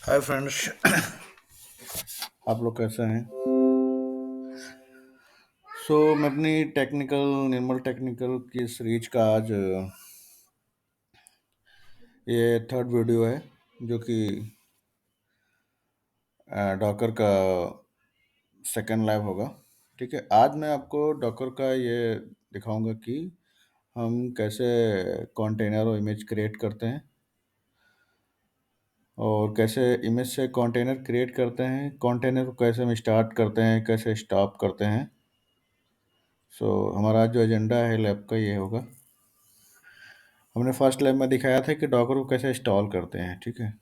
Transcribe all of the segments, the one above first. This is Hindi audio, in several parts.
Hi friends. आप लोग कैसे हैं? मैं अपनी टेक्निकल निर्मल टेक्निकल की सीरीज का आज ये थर्ड वीडियो है जो कि डॉकर का सेकंड लाइव होगा। ठीक है, आज मैं आपको डॉकर का ये दिखाऊंगा कि हम कैसे कंटेनर और इमेज क्रिएट करते हैं और कैसे इमेज से कंटेनर क्रिएट करते हैं, कंटेनर को कैसे हम स्टार्ट करते हैं, कैसे स्टॉप करते हैं। हमारा जो एजेंडा है लैब का ये होगा। हमने फर्स्ट लैब में दिखाया था कि डॉकर को कैसे इंस्टॉल करते हैं। ठीक है,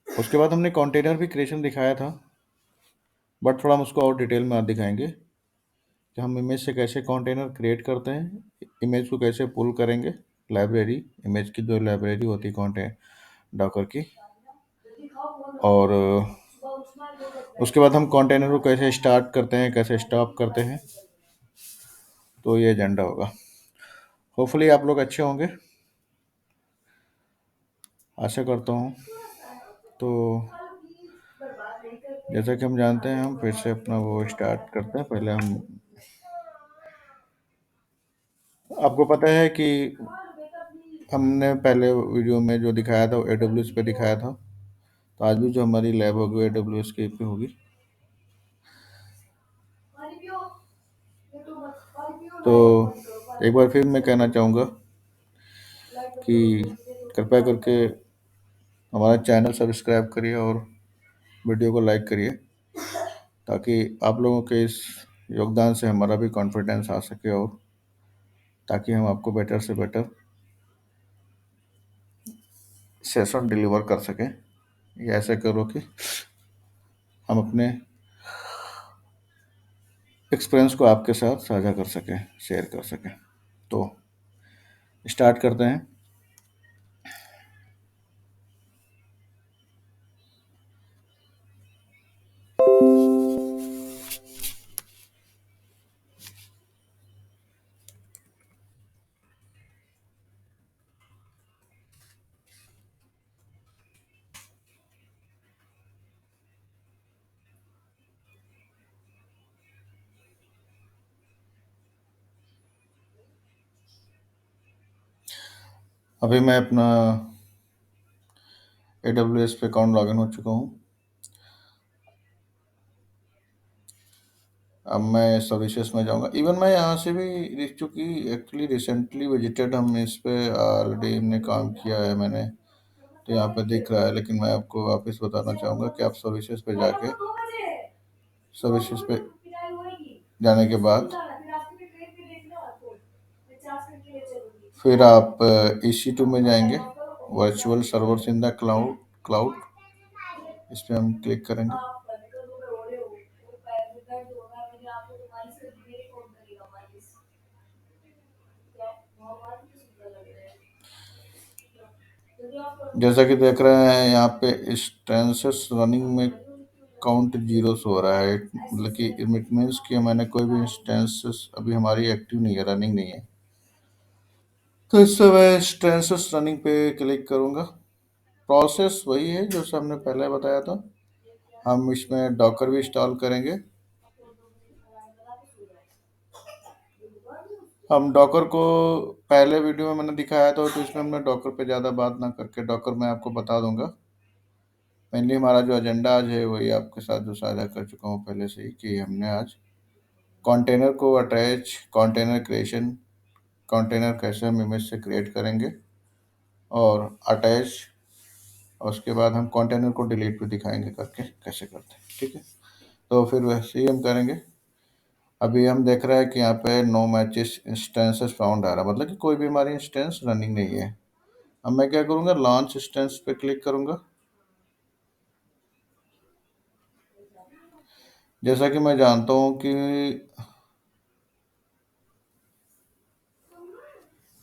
उसके बाद हमने कंटेनर भी क्रिएशन दिखाया था, बट थोड़ा हम उसको और डिटेल में आज दिखाएंगे कि हम इमेज से कैसे कंटेनर क्रिएट करते हैं, इमेज को कैसे पुल करेंगे, लाइब्रेरी इमेज की जो लाइब्रेरी होती है कंटेंट डॉकर की, और उसके बाद हम कंटेनर को कैसे स्टार्ट करते हैं, कैसे स्टॉप करते हैं। तो ये एजेंडा होगा। होपफुली आप लोग अच्छे होंगे, आशा करता हूँ। तो जैसा कि हम जानते हैं, हम फिर से अपना वो स्टार्ट करते हैं। पहले हम आपको पता है कि हमने पहले वीडियो में जो दिखाया था वो AWS पे दिखाया था। तो आज भी जो हमारी लैब होगी वो AWS के पे होगी। तो एक बार फिर मैं कहना चाहूँगा कि कृपया करके हमारा चैनल सब्सक्राइब करिए और वीडियो को लाइक करिए, ताकि आप लोगों के इस योगदान से हमारा भी कॉन्फिडेंस आ सके और ताकि हम आपको बेटर से बेटर सेशन डिलीवर कर सकें। ये ऐसे करो कि हम अपने एक्सपीरियंस को आपके साथ साझा कर सकें, शेयर कर सकें। तो स्टार्ट करते हैं। अभी मैं अपना AWS पे अकाउंट लॉगिन हो चुका हूँ। अब मैं सर्विसेज में जाऊंगा। इवन मैं यहाँ से भी, चूँकि एक्चुअली रिसेंटली विजिटेड, हम इस पे ऑलरेडी हमने काम किया है मैंने, तो यहाँ पे दिख रहा है। लेकिन मैं आपको वापस बताना चाहूँगा कि आप सर्विसेज पे जाके, सर्विसेज पे जाने के बाद फिर आप EC2 में जाएंगे, virtual servers in the cloud cloud इस पे हम क्लिक करेंगे। जैसा कि देख रहे हैं यहाँ पे इंस्टेंसेस रनिंग में काउंट जीरो हो रहा है, मतलब कि इट मीन्स कि मैंने कोई भी इंस्टेंसेस अभी हमारी एक्टिव नहीं है, रनिंग नहीं है। तो इससे मैं इंस्टेंसेस रनिंग पे क्लिक करूँगा। प्रोसेस वही है जो हमने पहले बताया था। हम इसमें डॉकर भी इंस्टॉल करेंगे। हम डॉकर को पहले वीडियो में मैंने दिखाया था, तो इसमें हमने डॉकर पे ज़्यादा बात ना करके डॉकर मैं आपको बता दूंगा। मेनली हमारा जो एजेंडा आज है वही आपके साथ जो साझा कर चुका हूँ पहले से ही, कि हमने आज कंटेनर को अटैच, कंटेनर क्रिएशन, कंटेनर कैसे हम इमेज से क्रिएट करेंगे और अटैच, और उसके बाद हम कंटेनर को डिलीट भी दिखाएंगे करके कैसे करते हैं। ठीक है, तो फिर वैसे ही हम करेंगे। अभी हम देख रहे हैं कि यहाँ पे नो मैचेस इंस्टेंसेस फाउंड आ रहा है, मतलब कि कोई भी हमारी इंस्टेंस रनिंग नहीं है। अब मैं क्या करूँगा, लॉन्च इंस्टेंस पे क्लिक करूँगा। जैसा कि मैं जानता हूँ कि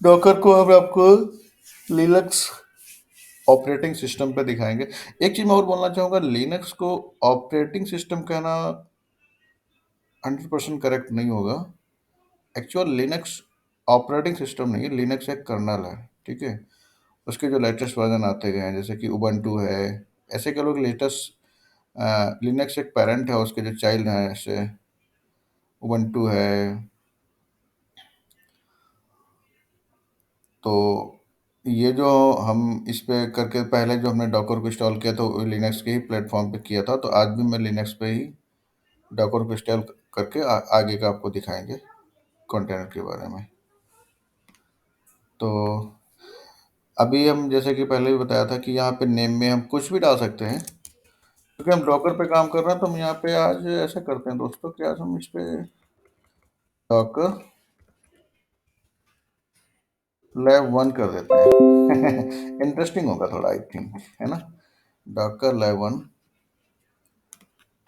डॉकर को हम आपको लिनक्स ऑपरेटिंग सिस्टम पे दिखाएंगे। एक चीज़ मैं और बोलना चाहूँगा, लिनक्स को ऑपरेटिंग सिस्टम कहना 100% करेक्ट नहीं होगा। एक्चुअल लिनक्स ऑपरेटिंग सिस्टम नहीं है, लिनक्स एक कर्नल है। ठीक है, उसके जो लेटेस्ट वर्जन आते गए हैं, जैसे कि उबंटू है, ऐसे के लोग लेटेस्ट, लिनक्स एक पेरेंट है, उसके जो चाइल्ड हैं, जैसे उबंटू है। तो ये जो हम इस पे करके, पहले जो हमने डॉकर को इंस्टॉल किया था वो लिनक्स के ही प्लेटफॉर्म पे किया था, तो आज भी मैं लिनक्स पे ही डॉकर को इंस्टॉल करके आगे का आपको दिखाएंगे कंटेनर के बारे में। तो अभी हम, जैसे कि पहले भी बताया था, कि यहाँ पे नेम में हम कुछ भी डाल सकते हैं, क्योंकि हम डॉकर पे काम कर रहे हैं। तो हम यहाँ पे आज ऐसा करते हैं दोस्तों कि आज हम इस पे डॉकर लैब 1 कर देते हैं। इंटरेस्टिंग होगा थोड़ा, आई थिंक, है ना। डॉकर लैब 1,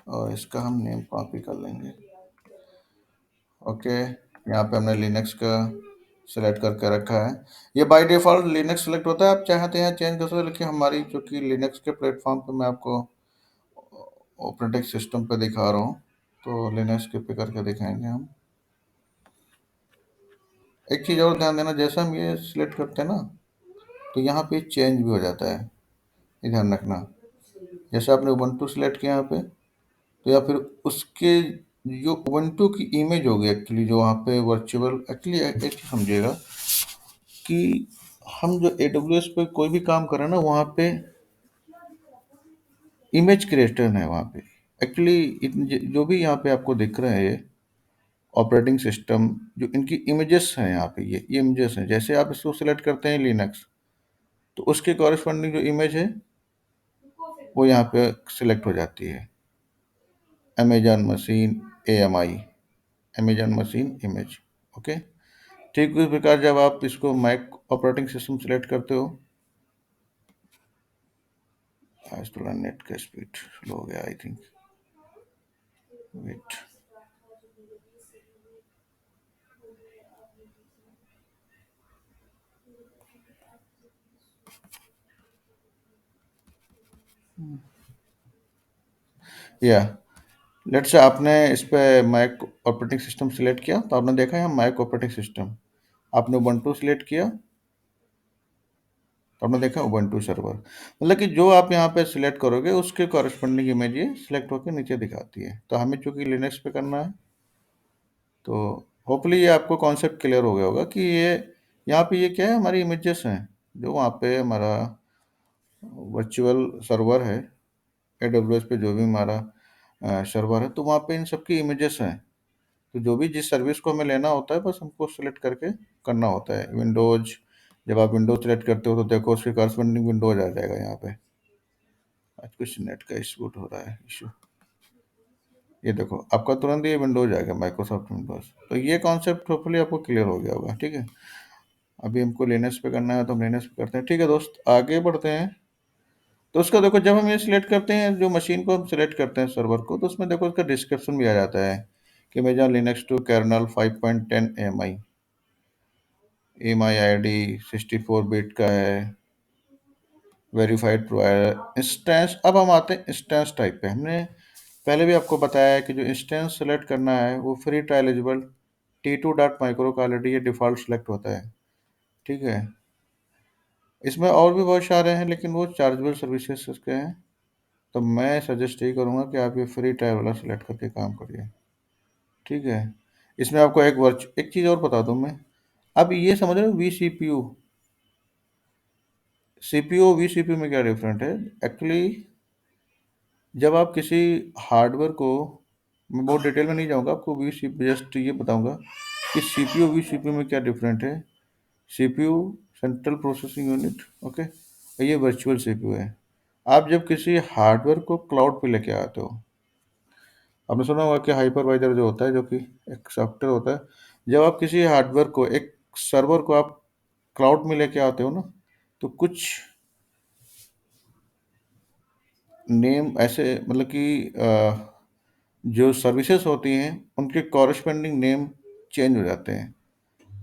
और इसका हम नेम कॉपी कर लेंगे। ओके, यहाँ पे हमने लिनक्स का सेलेक्ट करके रखा है। ये बाय डिफ़ॉल्ट लिनक्स सेलेक्ट होता है, आप चाहते हैं चेंज कर सकते हैं, लेकिन हमारी जो कि लिनक्स के प्लेटफॉर्म पे मैं आपको ऑपरेटिंग सिस्टम पे दिखा रहा हूँ, तो लिनक्स के पे करके दिखाएंगे हम। एक चीज़ और ध्यान देना, जैसे हम ये सिलेक्ट करते हैं ना, तो यहाँ पे चेंज भी हो जाता है, ये ध्यान रखना। जैसे आपने उबंटू सेलेक्ट किया यहाँ पे, तो या फिर उसके जो उबंटू की इमेज होगी एक्चुअली, जो वहाँ पे वर्चुअल, एक्चुअली एक चीज़ समझिएगा कि हम जो AWS पे कोई भी काम कर रहे हैं ना, वहाँ पे इमेज क्रिएटर है वहाँ पे। एक्चुअली जो भी यहाँ पे आपको दिख रहे हैं, ये ऑपरेटिंग सिस्टम, जो इनकी इमेजेस हैं यहाँ पे, ये इमेजेस हैं। जैसे आप इसको सिलेक्ट करते हैं लिनक्स, तो उसके कॉरेस्पॉन्डिंग जो इमेज है वो यहाँ पे सिलेक्ट हो जाती है। Amazon machine AMI, Amazon machine image. Okay, ठीक उसी प्रकार जब आप इसको मैक ऑपरेटिंग सिस्टम सिलेक्ट करते हो, आज थोड़ा नेट का स्पीड स्लो हो गया, आई थिंक, वेट। या लेट्स से आपने इस पे मैक ऑपरेटिंग सिस्टम सिलेक्ट किया, तो आपने देखा है मैक ऑपरेटिंग सिस्टम। आपने उबंटू सिलेक्ट किया, तो आपने देखा उबंटू सर्वर। मतलब कि जो आप यहाँ पे सिलेक्ट करोगे उसके कॉरेस्पॉन्डिंग इमेज ये सिलेक्ट होकर नीचे दिखाती है। तो हमें चूंकि लिनक्स पे करना है, तो होपफुली ये आपको कॉन्सेप्ट क्लियर हो गया होगा कि ये यहाँ पे ये क्या है, हमारी इमेजेस हैं, जो वहाँ पे हमारा वर्चुअल सर्वर है, AWS पे जो भी हमारा सर्वर है, तो वहाँ पे इन सबकी इमेजेस हैं। तो जो भी जिस सर्विस को हमें लेना होता है, बस हमको सेलेक्ट करके करना होता है। विंडोज, जब आप विंडोज सेलेक्ट करते हो, तो देखो उसके करस्पॉन्डिंग विंडोज आ जाएगा यहाँ पे। आज कुछ नेट का इशू हो रहा है, इशू। ये देखो, आपका तुरंत ये विंडोज आएगा, माइक्रोसॉफ्ट विंडोज। तो ये कॉन्सेप्ट होपफुली आपको क्लियर हो गया होगा, ठीक है। अभी हमको लिनक्स पे करना है, तो हम लिनक्स पे करते हैं, ठीक है दोस्त, आगे बढ़ते हैं। तो उसका देखो, जब हम ये सिलेक्ट करते हैं, जो मशीन को हम सिलेक्ट करते हैं सर्वर को, तो उसमें देखो उसका डिस्क्रिप्शन भी आ जाता है कि major Linux to kernel 5.10 M I I D 64 bit का है, वेरीफाइड प्रोवाइडर इंस्टेंस। अब हम आते हैं इंस्टेंस टाइप पे। हमने पहले भी आपको बताया है कि जो इंस्टेंस सेलेक्ट करना है वो free trial eligible T2 dot micro का ऑलरेडी ये डिफ़ॉल्ट सेलेक्ट होता है, ठीक है। इसमें और भी बहुत सारे हैं, लेकिन वो चार्जेबल सर्विसेज के हैं। तो मैं सजेस्ट यही करूँगा कि आप ये फ्री ट्रायल वाला सेलेक्ट करके काम करिए, ठीक है। इसमें आपको एक चीज़ और बता दूँ मैं। अब ये समझ रहे हो V C P U, C P U V C P U में क्या डिफरेंट है एक्चुअली। जब आप किसी हार्डवेयर को, मैं बहुत डिटेल में नहीं जाऊंगा, आपको वी सी जस्ट ये बताऊंगा कि C P U V C P U में क्या डिफरेंट है। C P U central processing unit, okay, ये वर्चुअल सी पी यू है। आप जब किसी हार्डवेयर को क्लाउड पे लेके आते हो, आपने सुना होगा कि हाइपरवाइजर जो होता है, जो कि एक सॉफ्टवेयर होता है, जब आप किसी हार्डवेयर को, एक सर्वर को आप क्लाउड में लेके आते हो ना, तो कुछ नेम ऐसे, मतलब कि जो सर्विसेज होती हैं उनके कॉरस्पॉन्डिंग नेम चेंज हो जाते हैं।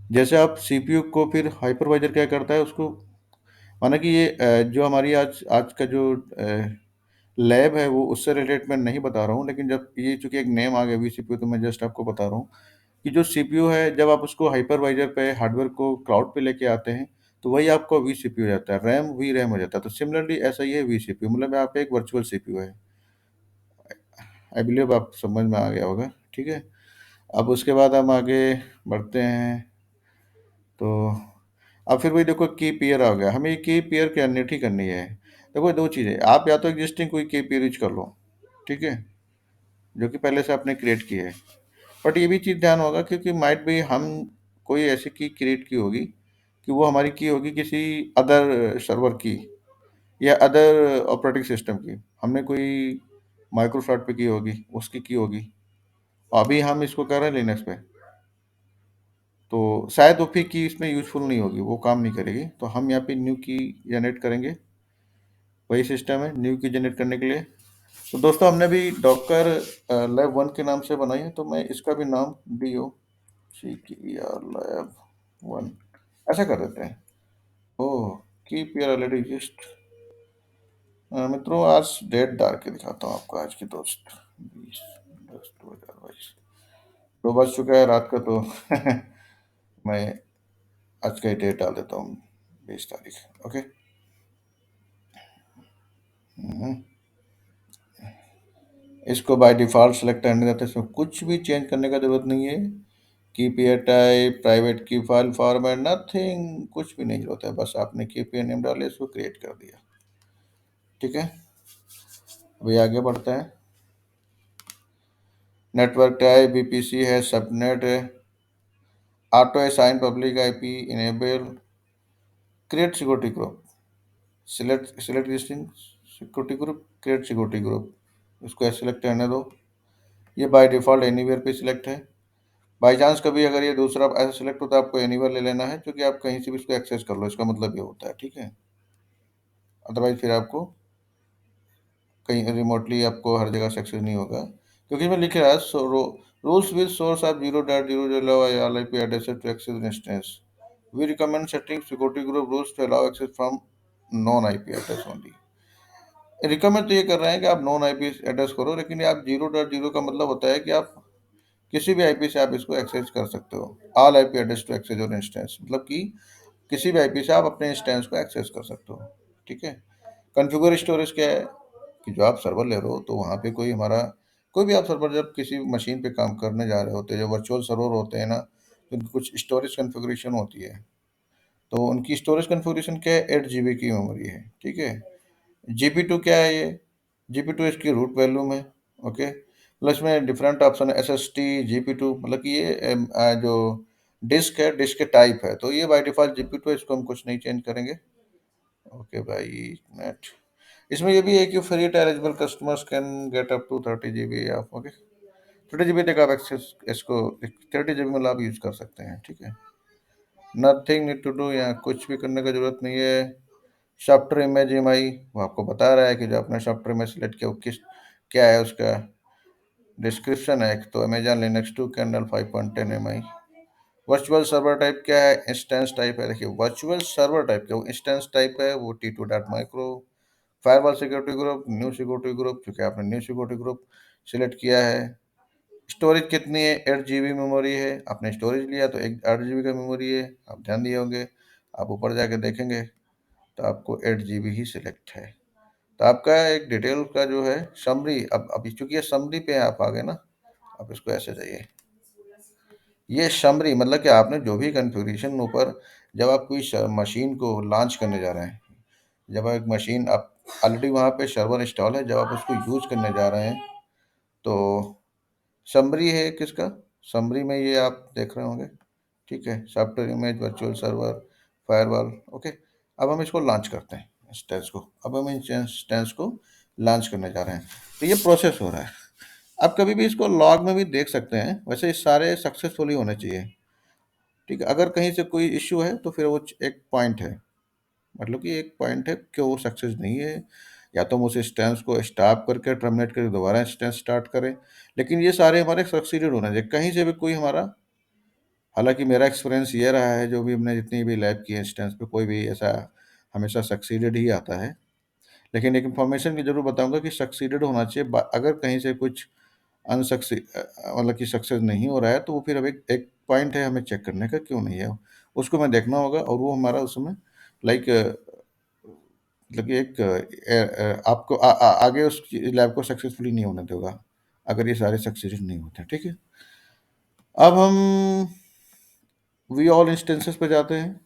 जैसे आप सीपीयू को, फिर हाइपरवाइजर क्या करता है उसको, माना कि ये जो हमारी आज आज का जो लैब है, वो उससे रिलेटेड मैं नहीं बता रहा हूँ, लेकिन जब ये चूंकि एक नेम आ गया वी सीपीयू, तो मैं जस्ट आपको बता रहा हूँ कि जो सीपीयू है, जब आप उसको हाइपरवाइजर पे, हार्डवेयर को क्लाउड पे लेके आते हैं, तो वही आपका वीसीपीयू हो जाता है, रैम वी रैम हो जाता है। तो सिमिलरली ऐसा ही है वीसीपीयू, मतलब यहाँ पे एक वर्चुअल सीपीयू है। आई बिलीव आप समझ में आ गया होगा, ठीक है। अब उसके बाद हम आगे बढ़ते हैं। तो अब फिर वही देखो, की पेयर आ गया, हमें की पेयर क्रिएट करनी है। देखो दो चीज़ें, आप या तो एग्जिस्टिंग कोई की पेयर यूज कर लो, ठीक है, जो कि पहले से आपने क्रिएट की है। बट ये भी चीज़ ध्यान होगा, क्योंकि माइट भी हम कोई ऐसी की क्रिएट की होगी कि वो हमारी की होगी किसी अदर सर्वर की या अदर ऑपरेटिंग सिस्टम की। हमने कोई माइक्रोसॉफ्ट पे की होगी, उसकी की होगी, अभी हम इसको कर रहे हैं लिनक्स पे, तो शायद वो फिर की इसमें यूजफुल नहीं होगी, वो काम नहीं करेगी। तो हम यहाँ पे न्यू की जनरेट करेंगे, वही सिस्टम है न्यू की जनरेट करने के लिए। तो दोस्तों हमने भी डॉकर लैब वन के नाम से बनाई है, तो मैं इसका भी नाम डी ओ सी की आर लैब वन ऐसा कर देते हैं। ओह, कीप योर ऑलरेडी एग्जिस्ट। मित्रों, आज डेट डाल के दिखाता हूँ आपको, आज की दोस्त 20/10/2022 2 बज चुका है रात का, तो मैं आज का ही डेट डाल देता हूँ, 20 तारीख। ओके। हम्म, इसको बाय डिफ़ॉल्ट सेलेक्ट करने देते हैं, इसमें कुछ भी चेंज करने का ज़रूरत नहीं है। कीप ईयर टाइप, प्राइवेट की फाइल फॉर्मेट, नथिंग, कुछ भी नहीं ज़रूरत है। बस आपने कीप ईयर नेम डाले, इसको क्रिएट कर दिया, ठीक है। अभी आगे बढ़ते हैं। नेटवर्क टाइप बीपीसी है, सबनेट है, auto assign public IP enable, create security group, select existing security group, create security group, इसको ऐसे सेलेक्ट करने दो। ये बाय डिफ़ॉल्ट एनीवेयर पे सिलेक्ट है। बाई चांस कभी अगर ये दूसरा ऐसा सिलेक्ट होता है, आपको एनीवेयर ले लेना है, क्योंकि आप कहीं से भी इसको एक्सेस कर लो, इसका मतलब ये होता है, ठीक है। अदरवाइज फिर आपको कहीं रिमोटली आपको हर जगह से एक्सेस नहीं होगा, क्योंकि इसमें लिख रहा है rules with source of 0.0 all IP address to access instance, we recommend setting security group rules to allow access from known IP address only. Recommend तो ये कर रहे हैं कि आप नॉन आईपी एड्रेस करो, लेकिन आप 0.0 का मतलब होता है कि आप किसी भी आईपी से आप इसको एक्सेस कर सकते हो। All IP address to access your instance, मतलब कि किसी भी आईपी से आप अपने इंस्टेंस को एक्सेस कर सकते हो, ठीक है। कॉन्फ़िगर स्टोरेज क्या है कि जो आप सर्वर ले रहे हो, तो वहाँ पे कोई भी आप सर्वर जब किसी मशीन पे काम करने जा रहे होते हैं, जो वर्चुअल सर्वर होते हैं ना, तो उनकी कुछ स्टोरेज कॉन्फ़िगरेशन होती है। तो उनकी स्टोरेज कॉन्फ़िगरेशन क्या है, 8 GB की मेमोरी है, ठीक है। GP2 क्या है ये, GP2 इसकी रूट वैल्यूम है, ओके। प्लस में डिफरेंट ऑप्शन है, SST GP2, मतलब कि ये जो डिस्क है, डिस्क के टाइप है, तो ये बाय डिफ़ॉल्ट GP2 है, इसको हम कुछ नहीं चेंज करेंगे। ओके भाई, नेट इसमें ये भी है कि free eligible customers can get up to 30 GB of, okay. 30 GB तक आप एक्सेस इसको 30 GB मतलब आप यूज कर सकते हैं, ठीक है। नथिंग नीड टू डू, यहाँ कुछ भी करने का जरूरत नहीं है। सॉफ्टवेयर इमेज EMI, वो आपको बता रहा है कि जो आपने सॉफ्टवेयर में सिलेक्ट किया वो किस क्या है, उसका डिस्क्रिप्शन है। एक तो Amazon Linux 2 candle 5.10 MI। Virtual server type क्या है, इंस्टेंस टाइप है। देखिए वर्चुअल सर्वर टाइप क्या, वो इंस्टेंस टाइप है, वो T2 dot micro. Firewall security group, new security group, क्योंकि आपने न्यू सिक्योरिटी ग्रुप सिलेक्ट किया है। स्टोरेज कितनी है, 8 GB मेमोरी है, आपने स्टोरेज लिया तो 8 GB का मेमोरी है, आप ध्यान दिए होंगे। आप ऊपर जाके देखेंगे तो आपको 8 GB ही सिलेक्ट है। तो आपका एक डिटेल का जो है समरी, अब चूंकि ये समरी पे आप आ गए ना, आप इसको ऐसे जाइए, ये समरी मतलब कि आपने जो भी कॉन्फ़िगरेशन ऊपर, जब आप कोई मशीन को लॉन्च करने जा रहे हैं, जब आप एक मशीन आप ऑलरेडी वहाँ पे सर्वर इंस्टॉल है, जब आप उसको यूज करने जा रहे हैं, तो समरी है किसका, समरी में ये आप देख रहे होंगे, ठीक है। Software image, virtual server, firewall, okay. अब हम इसको लॉन्च करते हैं इंस्टेंस को, अब हम इंस्टेंस को लॉन्च करने जा रहे हैं। तो ये प्रोसेस हो रहा है। आप कभी भी इसको लॉग में भी देख सकते हैं, वैसे ये सारे सक्सेसफुली होने चाहिए, ठीक है। अगर कहीं से कोई इश्यू है तो फिर वो एक पॉइंट है, मतलब कि एक पॉइंट है कि वो सक्सेस नहीं है, या तो हम उस इंस्टेंस को स्टॉप करके टर्मिनेट करके दोबारा इंस्टेंस स्टार्ट करें। लेकिन ये सारे हमारे सक्सीडेड होना चाहिए, कहीं से भी कोई हमारा, हालांकि मेरा एक्सपीरियंस ये रहा है, जो भी हमने जितनी भी लैब की इंस्टेंस पे कोई भी ऐसा हमेशा सक्सीडेड ही आता है। लेकिन एक इन्फॉर्मेशन की जरूर बताऊंगा कि सक्सीडेड होना चाहिए, अगर कहीं से कुछ मतलब कि सक्सेस नहीं हो रहा है, तो वो फिर अब एक एक पॉइंट है हमें चेक करने का, क्यों नहीं है, उसको हमें देखना होगा, और वो हमारा उसमें लाइक मतलब कि एक आपको आगे उस लैब को सक्सेसफुली नहीं होने देगा अगर ये सारे सक्सेस नहीं होते, ठीक है। अब हम वी ऑल इंस्टेंसेस पे जाते हैं।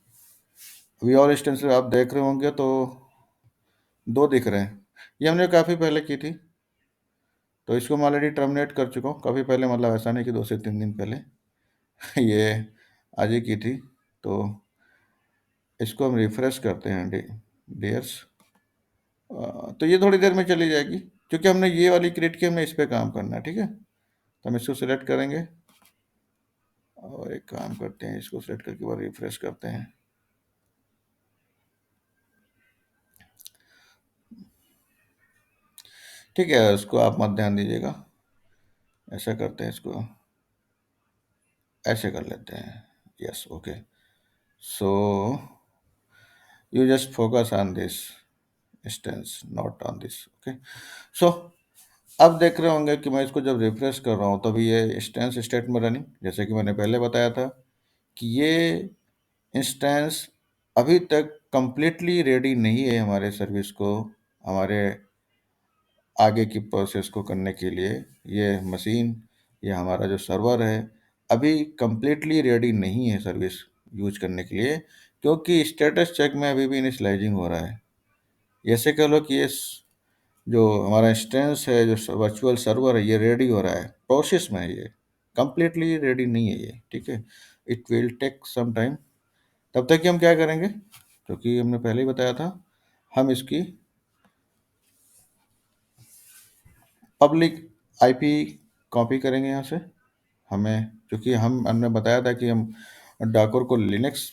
वी ऑल इंस्टेंसेस आप देख रहे होंगे तो दो दिख रहे हैं। ये हमने काफ़ी पहले की थी, तो इसको मैं ऑलरेडी टर्मिनेट कर चुका हूँ काफ़ी पहले, मतलब ऐसा नहीं कि 2 से 3 दिन पहले। ये आज ही की थी। तो इसको हम रिफ्रेश करते हैं डियर्स। तो ये थोड़ी देर में चली जाएगी, क्योंकि हमने ये वाली क्रिएट की, हमने इस पे काम करना है, ठीक है। तो हम इसको सिलेक्ट करेंगे और एक काम करते हैं, इसको सिलेक्ट करके बाद रिफ्रेश करते हैं। ठीक है, उसको आप मत ध्यान दीजिएगा। ऐसा करते हैं, इसको ऐसे कर लेते हैं। Yes, okay. So you just focus on this instance, not on this, okay. So अब देख रहे होंगे कि मैं इसको जब रिफ्रेश कर रहा हूँ तभी ये इंस्टेंस स्टेट में रनिंग, जैसे कि मैंने पहले बताया था कि ये इंस्टेंस अभी तक कंप्लीटली रेडी नहीं है हमारे सर्विस को, हमारे आगे की प्रोसेस को करने के लिए। ये मशीन, ये हमारा जो सर्वर है, अभी कंप्लीटली रेडी नहीं है सर्विस यूज करने के लिए, क्योंकि स्टेटस चेक में अभी भी इनिशियलाइजिंग हो रहा है। ऐसे कह लो कि ये जो हमारा इंस्टेंस है, जो वर्चुअल सर्वर है, ये रेडी हो रहा है, प्रोसेस में है, ये कंप्लीटली रेडी नहीं है ये, ठीक है। It will take some time. तब तक कि हम क्या करेंगे, क्योंकि हमने पहले ही बताया था, हम इसकी पब्लिक आईपी कॉपी करेंगे यहाँ से। हमें, क्योंकि हमने बताया था कि हम डाकोर को लिनक्स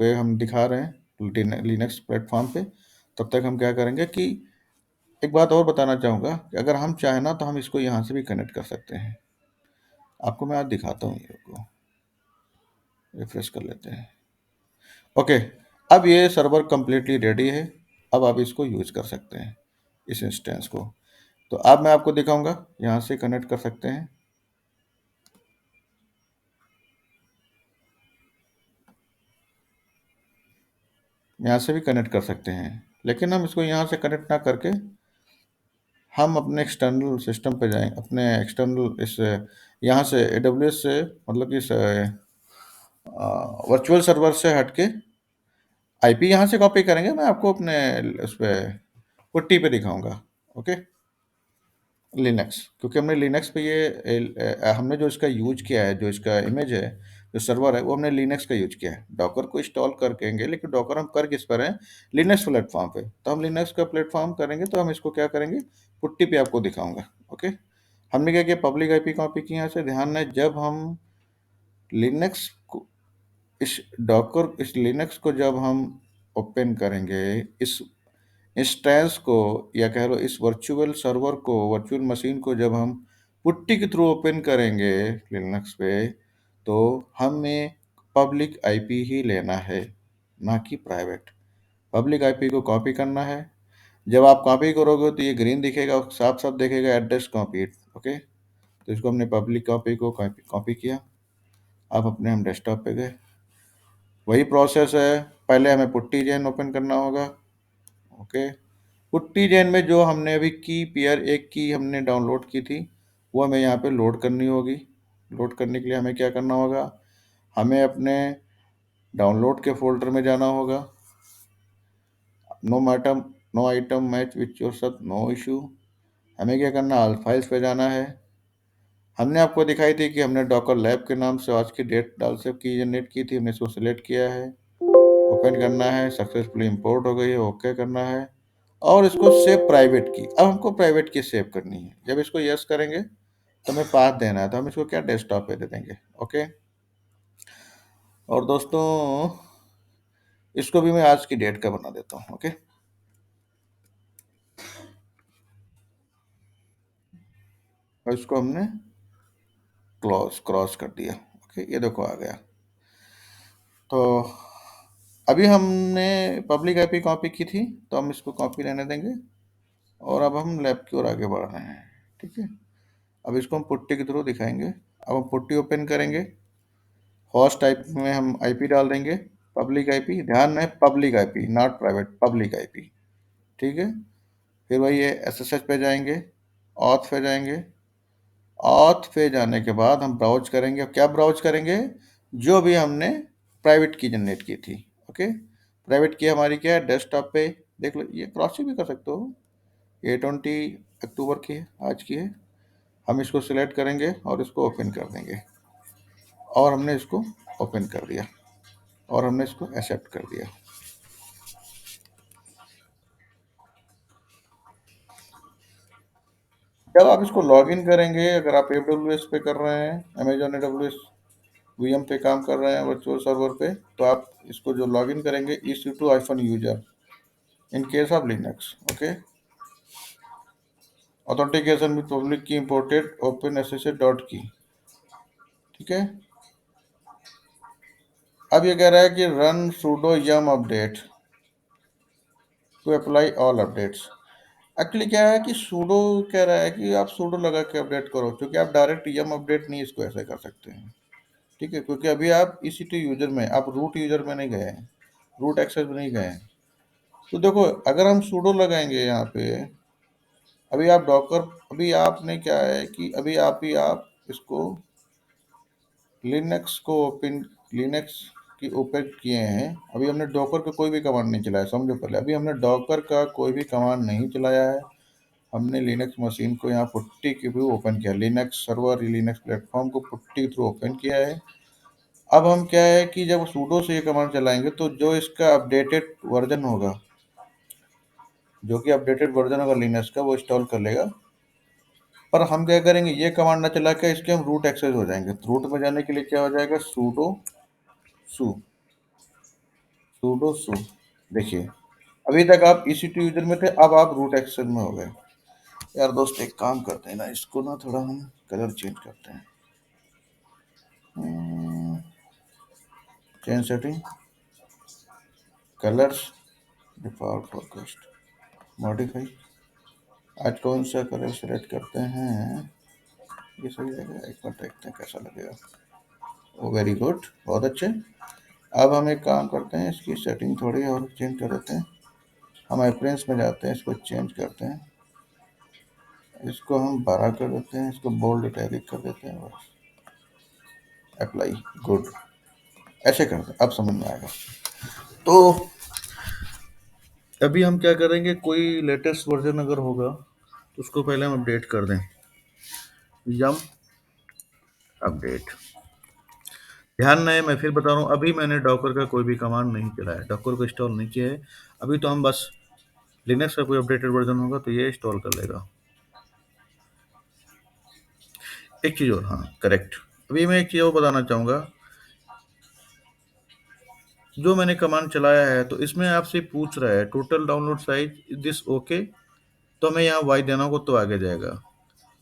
पे हम दिखा रहे हैं, लिनक्स प्लेटफॉर्म पे। तब तक हम क्या करेंगे कि एक बात और बताना चाहूँगा कि अगर हम चाहें ना तो हम इसको यहाँ से भी कनेक्ट कर सकते हैं। आपको मैं आज दिखाता हूँ, ये को रिफ्रेश कर लेते हैं। ओके, अब ये सर्वर कंप्लीटली रेडी है। अब आप इसको यूज कर सकते हैं, इस इंस्टेंस को। तो अब मैं आपको दिखाऊंगा, यहाँ से कनेक्ट कर सकते हैं, यहाँ से भी कनेक्ट कर सकते हैं। लेकिन हम इसको यहाँ से कनेक्ट ना करके हम अपने एक्सटर्नल सिस्टम पे जाएं, अपने एक्सटर्नल इस यहाँ से AWS से, मतलब कि इस वर्चुअल सर्वर से हटके आईपी यहाँ से कॉपी करेंगे। मैं आपको अपने उस पे पुट्टी पे दिखाऊंगा, ओके। लिनक्स, क्योंकि हमने लिनक्स पे ये हमने जो इसका यूज किया है, जो इसका इमेज है, जो सर्वर है, वो हमने लिनक्स का यूज किया है। डॉकर को इंस्टॉल करकेंगे, लेकिन डॉकर हम कर किस पर हैं, लिनक्स प्लेटफॉर्म पे। तो हम लिनक्स का प्लेटफॉर्म करेंगे, तो हम इसको क्या करेंगे, पुट्टी पे आपको दिखाऊंगा, ओके। हमने क्या किया, पब्लिक आईपी कॉपी की यहाँ से। ध्यान है, जब हम लिनक्स को, इस डॉकर, इस लिनक्स को जब हम ओपन करेंगे, इस इंस्टेंस को, या कह लो इस वर्चुअल सर्वर को, वर्चुअल मशीन को जब हम पुट्टी के थ्रू ओपन करेंगे लिनक्स पे, तो हमें पब्लिक आईपी ही लेना है, ना कि प्राइवेट। पब्लिक आईपी को कॉपी करना है। जब आप कॉपी करोगे तो ये ग्रीन दिखेगा, साफ साफ दिखेगा एड्रेस कॉपी, ओके। तो इसको हमने पब्लिक कॉपी को कॉपी किया। अब अपने हम डेस्कटॉप पे गए, वही प्रोसेस है। पहले हमें पुट्टी जैन ओपन करना होगा, ओके। पुट्टी जैन में जो हमने अभी की पेयर एक की हमने डाउनलोड की थी, वो हमें यहाँ पे लोड करनी होगी। लोड करने के लिए हमें क्या करना होगा, हमें अपने डाउनलोड के फोल्डर में जाना होगा। No item match with your सब, नो इशू। हमें क्या करना, ऑल फाइल्स पे जाना है। हमने आपको दिखाई थी कि हमने डॉकर लैब के नाम से आज की डेट डाल से की जनरेट की थी, हमने इसको सिलेक्ट किया है, ओपन करना है, सक्सेसफुली इंपोर्ट हो गई है, ओके करना है, और इसको सेव प्राइवेट की। अब हमको प्राइवेट की सेव करनी है। जब इसको यस करेंगे तो हमें पाथ देना है, तो हम इसको क्या, डेस्कटॉप पे दे देंगे, ओके। और दोस्तों, इसको भी मैं आज की डेट का बना देता हूँ, ओके। और इसको हमने क्रॉस कर दिया, ओके। ये देखो आ गया। तो अभी हमने पब्लिक आईपी कॉपी की थी, तो हम इसको कॉपी रहने देंगे, और अब हम लैब की ओर आगे बढ़ रहे हैं, ठीक है। अब इसको हम पुट्टी के थ्रू दिखाएंगे। अब हम पुट्टी ओपन करेंगे, होस्ट टाइप में हम आईपी डाल देंगे, पब्लिक आईपी, ध्यान है, public IP not private, public IP. ठीक है। फिर वही है, एसएसएच पे जाएंगे, ऑथ पे जाएंगे। ऑथ पे जाने के बाद हम ब्राउज करेंगे। अब क्या ब्राउज करेंगे? जो भी हमने प्राइवेट की जनरेट की थी। ओके। प्राइवेट की हमारी क्या है? डेस्कटॉप पे। देख लो, ये क्रॉस चेक भी कर सकते हो। ये 20 अक्टूबर की है, आज की है। हम इसको सिलेक्ट करेंगे और इसको ओपन कर देंगे, और हमने इसको ओपन कर दिया, और हमने इसको एक्सेप्ट कर दिया। जब आप इसको लॉगिन करेंगे, अगर आप AWS पे कर रहे हैं, अमेजॉन AWS VM पे काम कर रहे हैं, वर्चुअल सर्वर पे, तो आप इसको जो लॉगिन करेंगे EC2-user in case of Linux. Okay. Authentication with public key imported open SSH dot key. ठीक है। अब ये कह रहा है कि run sudo yum update to apply all updates. Actually क्या है कि सूडो कह रहा है कि आप सूडो लगा के अपडेट करो, क्योंकि आप डायरेक्ट यम अपडेट नहीं इसको ऐसे कर सकते हैं। ठीक है, क्योंकि अभी आप EC2 यूजर में, आप रूट यूजर में नहीं गए हैं, रूट एक्सेस में नहीं गए हैं। तो देखो, अगर हम सूडो लगाएंगे यहाँ पे, अभी आप डॉकर, अभी आपने क्या है कि अभी आप इसको लिनक्स को ओपन, लिनक्स की ओपन किए हैं। अभी हमने डॉकर का कोई भी कमांड नहीं चलाया, समझो पहले। अभी हमने डॉकर का कोई भी कमांड नहीं चलाया है। हमने लिनक्स मशीन को यहाँ पुट्टी के थ्रू ओपन किया, लिनक्स सर्वर, लिनक्स प्लेटफॉर्म को पुट्टी के थ्रू ओपन किया है। अब हम क्या है कि जब सूडो से ये कमांड चलाएंगे, तो जो इसका अपडेटेड वर्जन होगा, जो कि अपडेटेड वर्जन होगा लिनक्स का, वो इंस्टॉल कर लेगा। पर हम क्या करेंगे, ये कमांड ना चला के इसके हम रूट एक्सेस हो जाएंगे। रूट में जाने के लिए क्या हो जाएगा? सूडो सू, सूडो सू। देखिए, अभी तक आप EC2 यूजर में थे, अब आप रूट एक्सेस में हो गए। यार दोस्त, एक काम करते हैं ना, इसको ना थोड़ा हम कलर चेंज करते हैं। Change setting, colours, default forecast, modify. आज कौन सा कलर सेलेक्ट करते हैं? ये सही लगेगा, एक बार देखते हैं कैसा लगेगा। ओ वेरी गुड, बहुत अच्छे। अब हम एक काम करते हैं, इसकी सेटिंग थोड़ी और चेंज कर देते हैं। हम अप्रेंस में जाते हैं, इसको चेंज करते हैं, इसको हम 12 कर देते हैं, इसको बोल्ड इटैलिक कर देते हैं, बस। Apply, good. ऐसे करते हैं, अब समझ में आएगा। तो अभी हम क्या करेंगे, कोई लेटेस्ट वर्जन अगर होगा तो उसको पहले हम अपडेट कर दें। यम अपडेट। ध्यान रहे, मैं फिर बता रहा हूँ, अभी मैंने डॉकर का कोई भी कमांड नहीं चलाया, डॉकर को इंस्टॉल नहीं किया है। अभी तो हम बस लिनक्स का कोई अपडेटेड वर्जन होगा तो ये इंस्टॉल कर लेगा। एक चीज़ और, हाँ करेक्ट। अभी मैं एक चीज़ और बताना चाहूँगा, जो मैंने कमांड चलाया है, तो इसमें आपसे पूछ रहा है total download size is this okay, तो मैं यहाँ वाई देना होगा तो आगे जाएगा।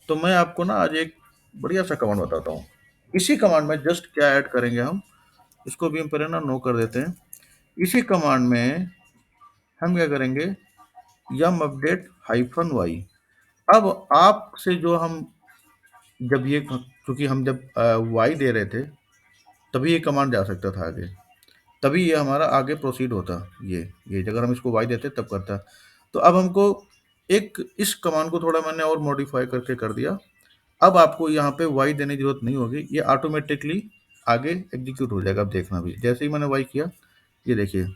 तो मैं आपको ना आज एक बढ़िया सा कमांड बताता हूँ। इसी कमांड में जस्ट क्या ऐड करेंगे हम, इसको भी हम पहले ना नो कर देते हैं। इसी कमांड में हम क्या करेंगे, यम अपडेट -y। अब आपसे जो हम, जब ये, क्योंकि हम जब y दे रहे थे, तभी ये कमांड जा सकता था आगे, तभी ये हमारा आगे प्रोसीड होता। ये अगर हम इसको y देते तब करता। तो अब हमको एक इस कमांड को थोड़ा मैंने और मॉडिफाई करके कर दिया। अब आपको यहाँ पे y देने की जरूरत नहीं होगी, ये ऑटोमेटिकली आगे एग्जीक्यूट हो जाएगा। अब देखना भी, जैसे ही मैंने y किया, ये देखिए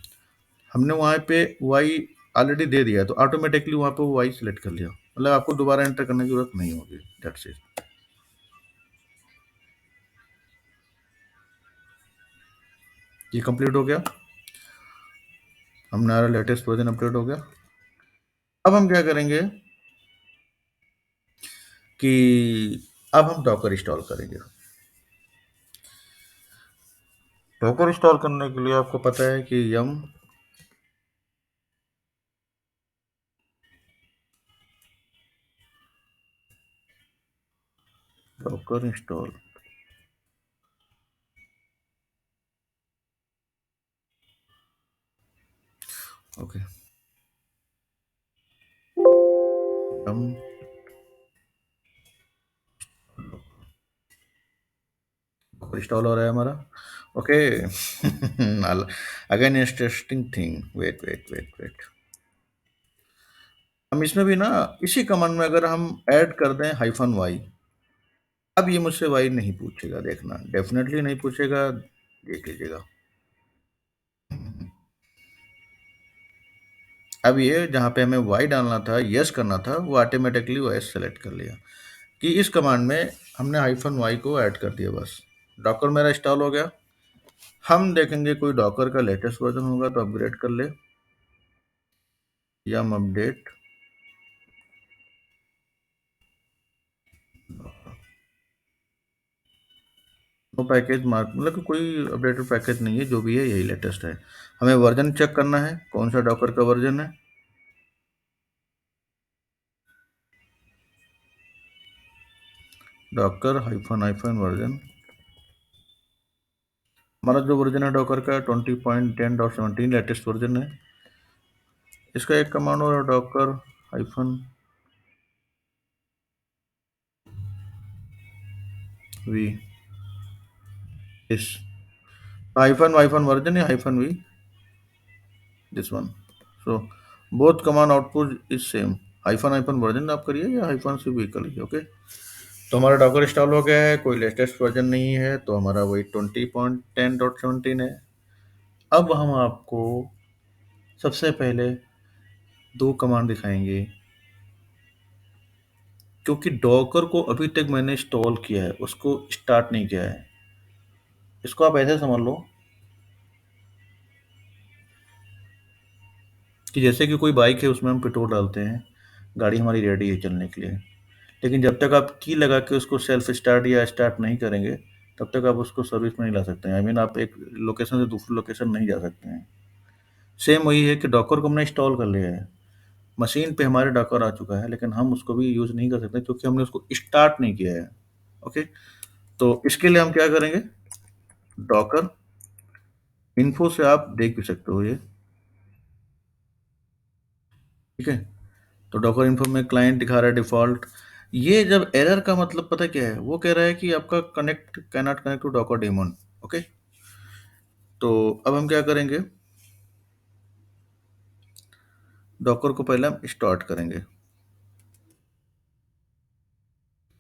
हमने वहाँ पे y ऑलरेडी दे दिया है, तो ऑटोमेटिकली वहाँ पे वो y सिलेक्ट कर लिया। मतलब आपको दोबारा एंटर करने की जरूरत नहीं होगी। That's it. ये कंप्लीट हो गया, हमारा लेटेस्ट वर्जन अपडेट हो गया। अब हम क्या करेंगे कि अब हम डॉकर इंस्टॉल करेंगे। डॉकर इंस्टॉल करने के लिए आपको पता है कि yum Docker install, okay, yum Docker install हो रहा है हमारा। Okay. Again interesting thing, wait wait wait wait. हम इसमें भी ना इसी कमांड में अगर हम ऐड कर दें हाइफन वाई, अब ये मुझसे वाई नहीं पूछेगा, देखना डेफिनेटली नहीं पूछेगा, देख लीजिएगा। अब ये जहाँ पे हमें वाई डालना था, यस करना था, वो ऑटोमेटिकली वो एस सेलेक्ट कर लिया कि इस कमांड में हमने हाइफन वाई को ऐड कर दिया। बस डॉकर मेरा इंस्टॉल हो गया। हम देखेंगे कोई डॉकर का लेटेस्ट वर्जन होगा तो अपग्रेड कर ले, या हम अपडेट नो पैकेज मार्क, मतलब कि कोई अपडेटेड पैकेज नहीं है, जो भी है यही लेटेस्ट है। हमें वर्जन चेक करना है, कौन सा डॉकर का वर्जन है। डॉकर हाइफन हाइफन वर्जन, हमारा जो वर्जन है डॉकर का 20.10.17 लेटेस्ट वर्जन है। इसका एक कमांड और डॉकर हाइफन वी, इस हाइफन वाइफन वर्जन या hyphen V, this one. So both command output is same. Hyphen hyphen version आप करिए या हाइफन से वी करिए। ओके, तो हमारा डॉकर इंस्टॉल हो गया है, कोई लेटेस्ट वर्जन नहीं है, तो हमारा वही 20.10.17 है। अब हम आपको सबसे पहले दो कमांड दिखाएंगे, क्योंकि डॉकर को अभी तक मैंने इंस्टॉल किया है, उसको स्टार्ट नहीं किया है। इसको आप ऐसे समझ लो कि जैसे कि कोई बाइक है, उसमें हम पेट्रोल डालते हैं, गाड़ी हमारी रेडी है चलने के लिए, लेकिन जब तक आप की लगा के उसको सेल्फ स्टार्ट या स्टार्ट नहीं करेंगे, तब तक आप उसको सर्विस में नहीं ला सकते हैं। आई मीन आप एक लोकेशन से दूसरी लोकेशन नहीं जा सकते हैं। सेम वही है कि डॉकर को हमने इंस्टॉल कर लिया है, मशीन पे हमारे डॉकर आ चुका है, लेकिन हम उसको भी यूज़ नहीं कर सकते क्योंकि हमने उसको स्टार्ट नहीं किया है। ओके, तो इसके लिए हम क्या करेंगे, डॉकर इन्फो से आप देख भी सकते हो ये, ठीक है। तो डॉकर इन्फो में क्लाइंट दिखा रहा है डिफ़ॉल्ट। ये जब एरर का मतलब पता क्या है, वो कह रहा है कि आपका connect can not connect to Docker daemon. Okay, तो अब हम क्या करेंगे, डॉकर को पहले हम स्टार्ट करेंगे,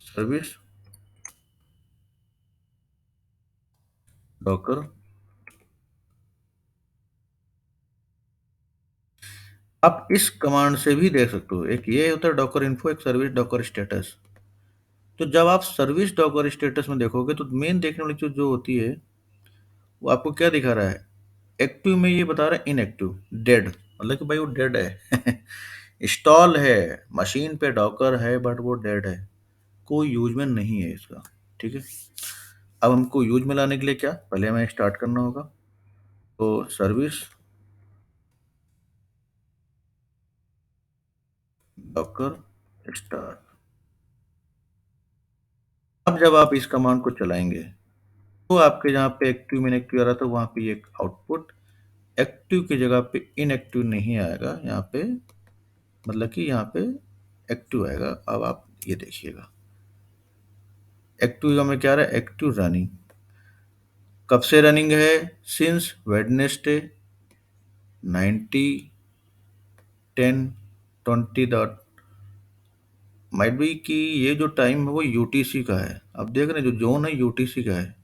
सर्विस डॉकर। आप इस कमांड से भी देख सकते हो, एक ये होता है डॉकर इन्फो, एक सर्विस डॉकर स्टेटस। तो जब आप सर्विस डॉकर स्टेटस में देखोगे तो मेन देखने वाली चीज जो होती है, वो आपको क्या दिखा रहा है, एक्टिव में ये बता रहा है इनएक्टिव, डेड, मतलब कि भाई वो डेड है। इंस्टॉल है, मशीन पे डॉकर है, बट वो डेड है, कोई यूज में नहीं है इसका, ठीक है। अब हमको यूज में लाने के लिए क्या, पहले हमें स्टार्ट करना होगा, तो सर्विस डॉकर स्टार्ट। अब जब आप इस कमांड को चलाएंगे, तो आपके जहाँ पे एक्टिव में इनएक्टिव आ रहा था, वहाँ पे एक आउटपुट एक्टिव की जगह पे इनएक्टिव नहीं आएगा, यहाँ पे मतलब कि यहाँ पे एक्टिव आएगा। अब आप ये देखिएगा, एक्टिव में क्या आ रहा है, एक्टिव रनिंग। कब से रनिंग है, सिंस वेडनेसडे 90 10 20 माइट बी कि ये जो टाइम है वो यूटीसी का है। अब देख रहे हैं जो जोन है यूटीसी का है,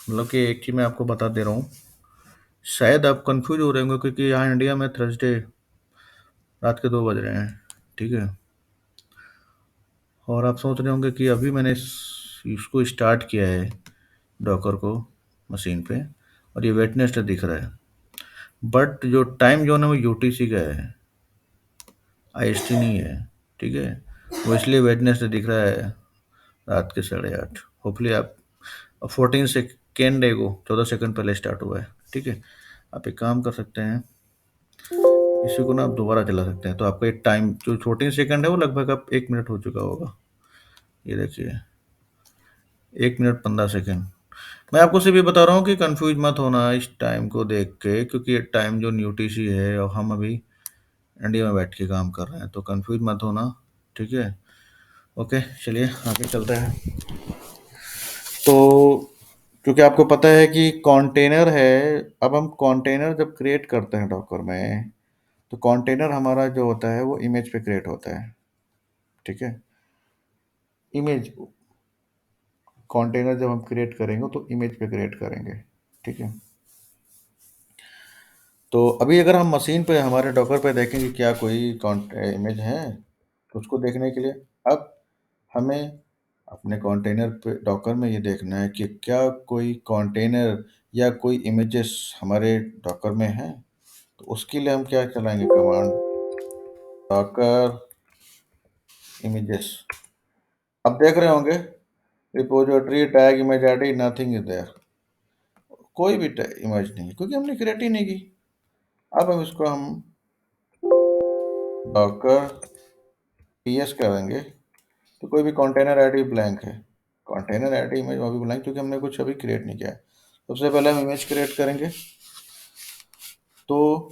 मतलब कि एक चीज मैं आपको बता दे रहा हूँ, शायद आप कंफ्यूज हो रहे होंगे क्योंकि यहाँ इंडिया में थर्सडे रात के 2 बज रहे हैं, ठीक है। और आप सोच रहे होंगे कि अभी मैंने इसको स्टार्ट किया है डॉकर को मशीन पे, और ये वेटनेसडे दिख रहा है, बट जो टाइम जोन है वो यूटीसी का है, आईएसटी नहीं है, ठीक है। वो इसलिए वेटनेसडे दिख रहा है रात के 8:30। होपफुली आप 14 सेकेंड है, वो 14 सेकंड पहले स्टार्ट हुआ है, ठीक है। आप एक काम कर सकते हैं, इसी को ना आप दोबारा चला सकते हैं, तो आपका एक टाइम जो 14 सेकंड है वो लगभग आप 1 मिनट हो चुका होगा। ये देखिए 1 मिनट 15 सेकंड। मैं आपको सिर्फ ये बता रहा हूँ कि कंफ्यूज मत होना इस टाइम को देख के, क्योंकि ये टाइम जो यूटीसी है और हम अभी इंडिया में बैठ के काम कर रहे हैं, तो कंफ्यूज मत होना, ठीक है। ओके, चलिए आगे चलते हैं। तो क्योंकि आपको पता है कि कंटेनर है, अब हम कंटेनर जब क्रिएट करते हैं डॉकर में, तो कंटेनर हमारा जो होता है वो इमेज पे क्रिएट होता है, ठीक है? इमेज कंटेनर जब हम क्रिएट करेंगे तो इमेज पे क्रिएट करेंगे, ठीक है? तो अभी अगर हम मशीन पे हमारे डॉकर पे देखें कि क्या कोई इमेज है, तो उसको देखने के लिए अब हमें अपने कंटेनर पे डॉकर में ये देखना है कि क्या कोई कंटेनर या कोई इमेजेस हमारे डॉकर में है। तो उसके लिए हम क्या चलाएंगे कमांड, डॉकर इमेजेस। आप देख रहे होंगे repository tag image ID nothing is there, कोई भी इमेज नहीं है क्योंकि हमने क्रिएट ही नहीं की। अब हम इसको हम डॉकर पीएस करेंगे तो कोई भी कंटेनर आईडी ब्लैंक है, कंटेनर आईडी इमेज वो भी ब्लैंक क्योंकि हमने कुछ अभी क्रिएट नहीं किया है। सबसे पहले हम इमेज क्रिएट करेंगे, तो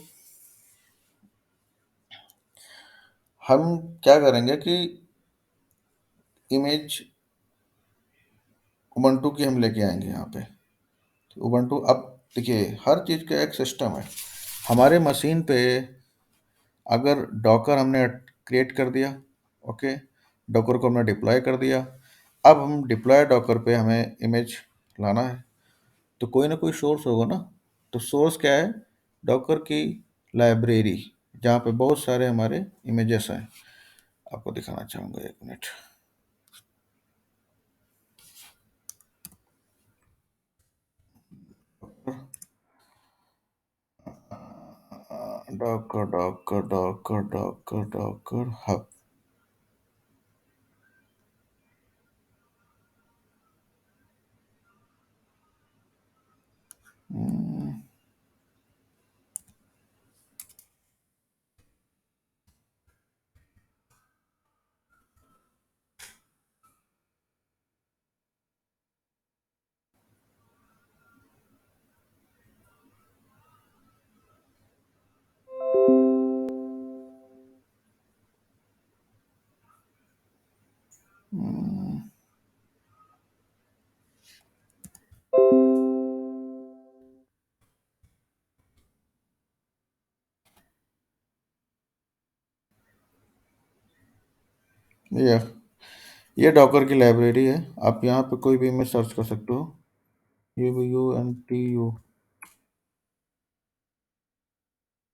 हम क्या करेंगे कि इमेज उबंटू की हम लेके आएंगे यहाँ पे। उबंटू अब देखिए हर चीज़ का एक सिस्टम है। हमारे मशीन पे अगर डॉकर हमने क्रिएट कर दिया, ओके, डॉकर को हमने डिप्लॉय कर दिया, अब हम डिप्लॉय डॉकर पे हमें इमेज लाना है, तो कोई ना कोई सोर्स होगा ना। तो सोर्स क्या है, डॉकर की लाइब्रेरी जहाँ पे बहुत सारे हमारे इमेजेस हैं। आपको दिखाना चाहूँगा, एक minute. Docker Docker Docker Docker Docker hub, ये ये डॉकर की लाइब्रेरी है। आप यहाँ पे कोई भी इमेज सर्च कर सकते हो, UNTU,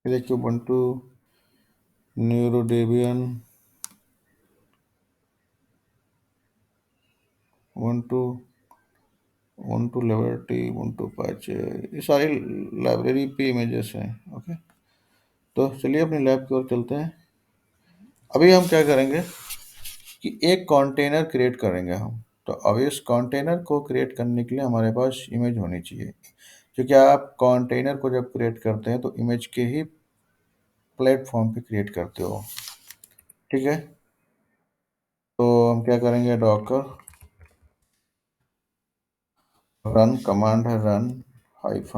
ये देखिए ubuntu न्यूरोडेबियन ubuntu ubuntu liberty ubuntu पैचे, ये सारी लाइब्रेरी पे इमेजेस हैं, ओके। तो चलिए अपनी लैब की ओर चलते हैं। अभी हम क्या करेंगे कि एक कंटेनर क्रिएट करेंगे हम। तो अब इस कंटेनर को क्रिएट करने के लिए हमारे पास इमेज होनी चाहिए, क्योंकि आप कंटेनर को जब क्रिएट करते हैं तो इमेज के ही प्लेटफॉर्म पे क्रिएट करते हो, ठीक है। तो हम क्या करेंगे, डॉकर रन कमांड है, रन -it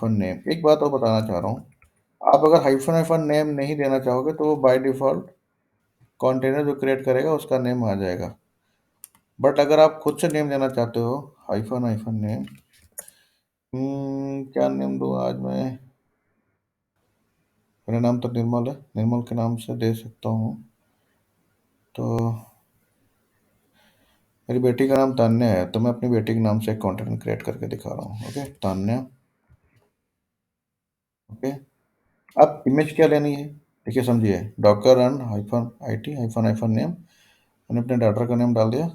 -नेम। एक बात और बताना चाह रहा हूँ, आप अगर हाइफन नेम नहीं देना चाहोगे तो वो बाय डिफॉल्ट कंटेनर जो क्रिएट करेगा उसका नेम आ जाएगा। बट अगर आप खुद से नेम देना चाहते हो, हाइफन नेम, क्या नेम दूँ आज मैं, मेरा नाम तो निर्मल है, निर्मल के नाम से दे सकता हूँ। तो मेरी बेटी का नाम तान्या है, तो मैं अपनी बेटी के नाम से एक कंटेंट क्रिएट करके दिखा रहा हूँ, ओके, तान्या, ओके। अब इमेज क्या लेनी है, देखिए समझिए, डॉकर रन -it -नेम, मैंने अपने डाटा का नेम डाल दिया।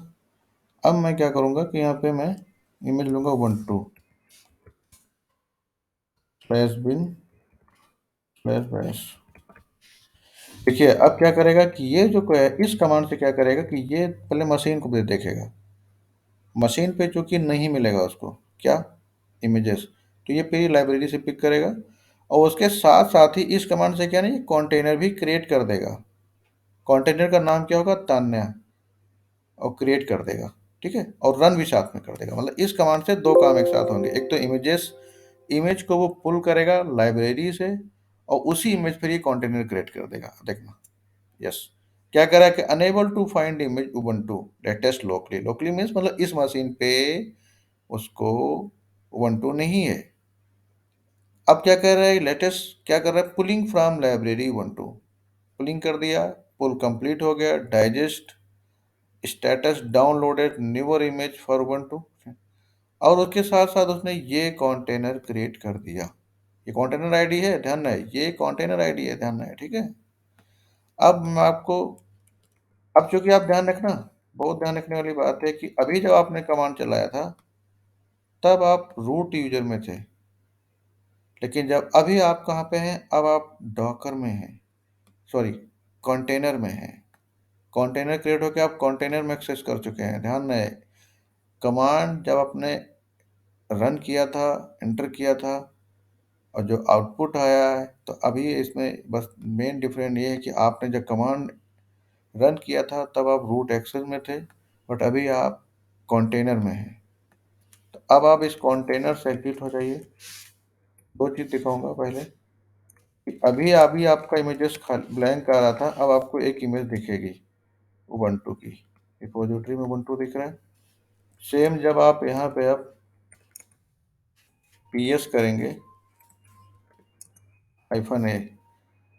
अब मैं क्या करूँगा कि यहाँ पे मैं इमेज लूँगा ubuntu/bin/bash। देखिए अब क्या करेगा कि ये जो है इस कमांड से क्या करेगा कि ये पहले मशीन को भी देखेगा, मशीन पे चूंकि नहीं मिलेगा उसको क्या, इमेजेस, तो ये पूरी लाइब्रेरी से पिक करेगा और उसके साथ साथ ही इस कमांड से क्या नहीं कंटेनर भी क्रिएट कर देगा। कंटेनर का नाम क्या होगा, तान्या, और क्रिएट कर देगा, ठीक है, और रन भी साथ में कर देगा। मतलब इस कमांड से दो काम एक साथ होंगे, एक तो इमेज को वो पुल करेगा लाइब्रेरी से और उसी इमेज पर ये कंटेनर क्रिएट कर देगा, देखना, यस। क्या करा कि unable to find image Ubuntu latest locally. Locally means मतलब इस मशीन पे उसको उबंटू नहीं है। अब क्या कर रहा है लेटेस्ट, क्या कर रहा है, pulling from library Ubuntu. Pulling कर दिया, पुल कंप्लीट हो गया, digest status downloaded newer image for Ubuntu. और उसके साथ साथ उसने ये कंटेनर क्रिएट कर दिया। ये कंटेनर आईडी है, ध्यान है, ये कंटेनर आईडी है, ध्यान है, ठीक है। अब मैं आपको, अब चूंकि आप ध्यान रखना, बहुत ध्यान रखने वाली बात है कि अभी जब आपने कमांड चलाया था तब आप रूट यूजर में थे, लेकिन जब अभी आप कहाँ पे हैं, अब आप डॉकर में हैं, सॉरी कंटेनर में हैं। कंटेनर क्रिएट होकर आप कंटेनर में एक्सेस कर चुके हैं, ध्यान में। कमांड जब आपने रन किया था, एंटर किया था, और जो आउटपुट आया है, तो अभी इसमें बस मेन डिफरेंस ये है कि आपने जब कमांड रन किया था तब आप रूट एक्सेस में थे, बट अभी आप कंटेनर में हैं। तो अब आप इस कंटेनर से एग्जिट हो जाइए। दो चीज़ दिखाऊंगा पहले कि अभी अभी आपका इमेजेस ब्लैंक आ रहा था, अब आपको एक इमेज दिखेगी उबंटू की। रिपोजिटरी में उबंटू दिख रहा है। सेम जब आप यहाँ पे अब पीएस करेंगे -a,